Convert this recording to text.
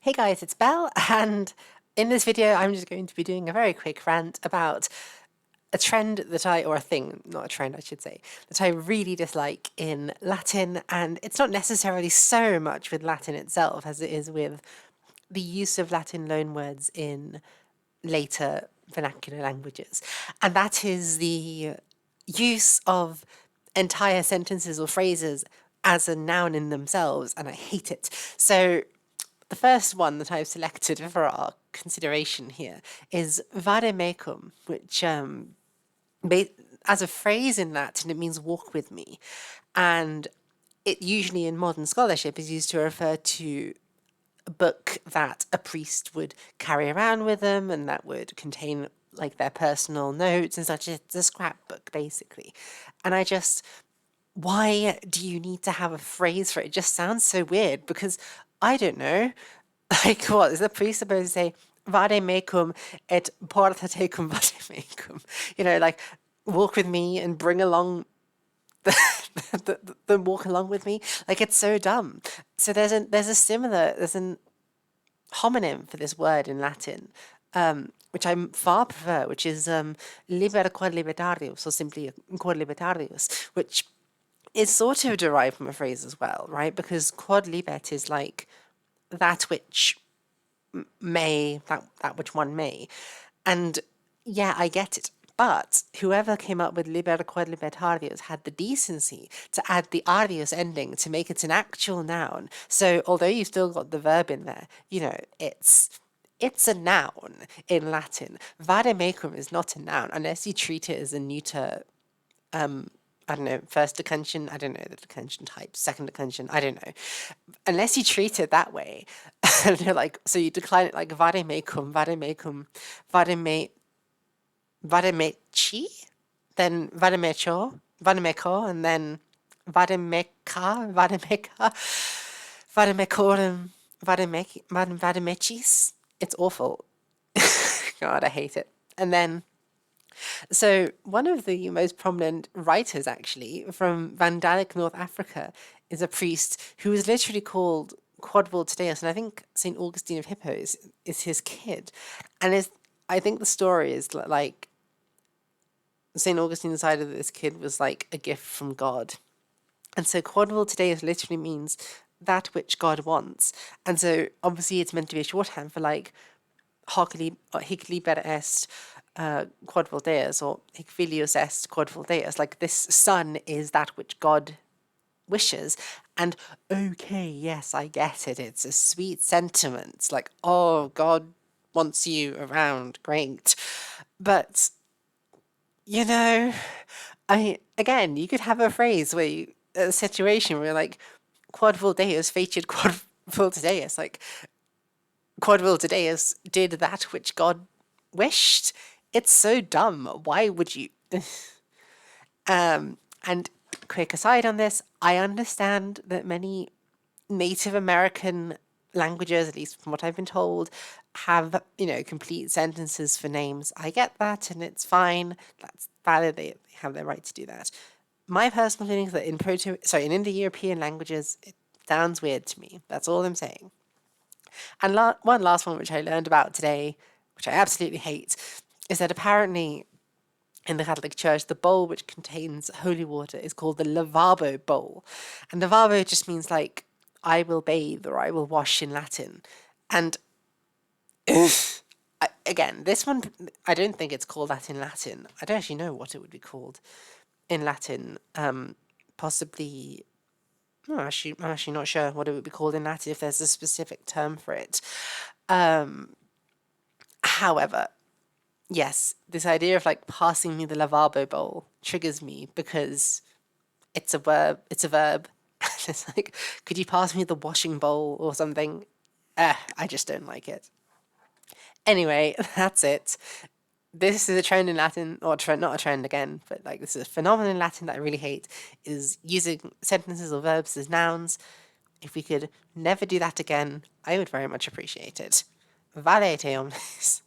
Hey guys, it's Belle, and in this video, I'm just going to be doing a very quick rant about a trend or a thing, not a trend, I should say, that I really dislike in Latin. And it's not necessarily so much with Latin itself as it is with the use of Latin loanwords in later vernacular languages. And that is the use of entire sentences or phrases as a noun in themselves, and I hate it. So the first one that I've selected for our consideration here is vademecum, which as a phrase in Latin, it means walk with me. And it usually in modern scholarship is used to refer to a book that a priest would carry around with them and that would contain like their personal notes and such. It's a scrapbook, basically. And why do you need to have a phrase for it? It just sounds so weird because I don't know. Like, what is the priest supposed to say? Vade mecum et porta tecum vade mecum. Like, walk with me and bring along the walk along with me. Like, it's so dumb. So there's an homonym for this word in Latin, which I far prefer, which is liber quod libertarius, or simply quod libertarius, which is sort of derived from a phrase as well, right? Because quod libet is like that which that which one may. And yeah, I get it. But whoever came up with liber quod libertarius had the decency to add the arius ending to make it an actual noun. So although you've still got the verb in there, it's a noun in Latin. Vademecum is not a noun unless you treat it as a neuter, I don't know, first declension, I don't know the declension type, second declension, I don't know. Unless you treat it that way, and you're like, so you decline it like vademecum, vademecum, vademe, vademeci, then vademecho, vademeco, and then vademeca, vademeca, vademecorum, vademecis. It's awful. God, I hate it. And then so one of the most prominent writers, actually, from Vandalic North Africa, is a priest who is literally called Quodvil Tadeus, and I think St. Augustine of Hippo is his kid. I think the story is like St. Augustine decided that this kid was like a gift from God. And so Quodvil Tadeus literally means that which God wants. And so obviously it's meant to be a shorthand for like hic liber est quodvil Deus, or hic filius est quodvil Deus. Like, this son is that which God wishes. And okay, yes, I get it. It's a sweet sentiment. It's like, oh, God wants you around. Great. But, again, you could have a phrase a situation where like quodvil Deus featured quodvil Deus. Like, quodvil Deus did that which God wished. It's so dumb. Why would you? And quick aside on this, I understand that many Native American languages, at least from what I've been told, have, complete sentences for names. I get that, and it's fine. That's valid. They have their right to do that. My personal feeling is that in Indo-European languages, it sounds weird to me. That's all I'm saying. And one last one, which I learned about today, which I absolutely hate, is that apparently in the Catholic Church, the bowl which contains holy water is called the lavabo bowl. And lavabo just means like, I will bathe or I will wash in Latin. And again, this one, I don't think it's called that in Latin. I don't actually know what it would be called in Latin. Possibly, no, I'm actually not sure what it would be called in Latin if there's a specific term for it. However, yes, this idea of like passing me the lavabo bowl triggers me because it's a verb. It's a verb. It's like, could you pass me the washing bowl or something? I just don't like it. Anyway, that's it. This is a trend in Latin, or not a trend again, but like this is a phenomenon in Latin that I really hate, is using sentences or verbs as nouns. If we could never do that again, I would very much appreciate it. Vale te omnes.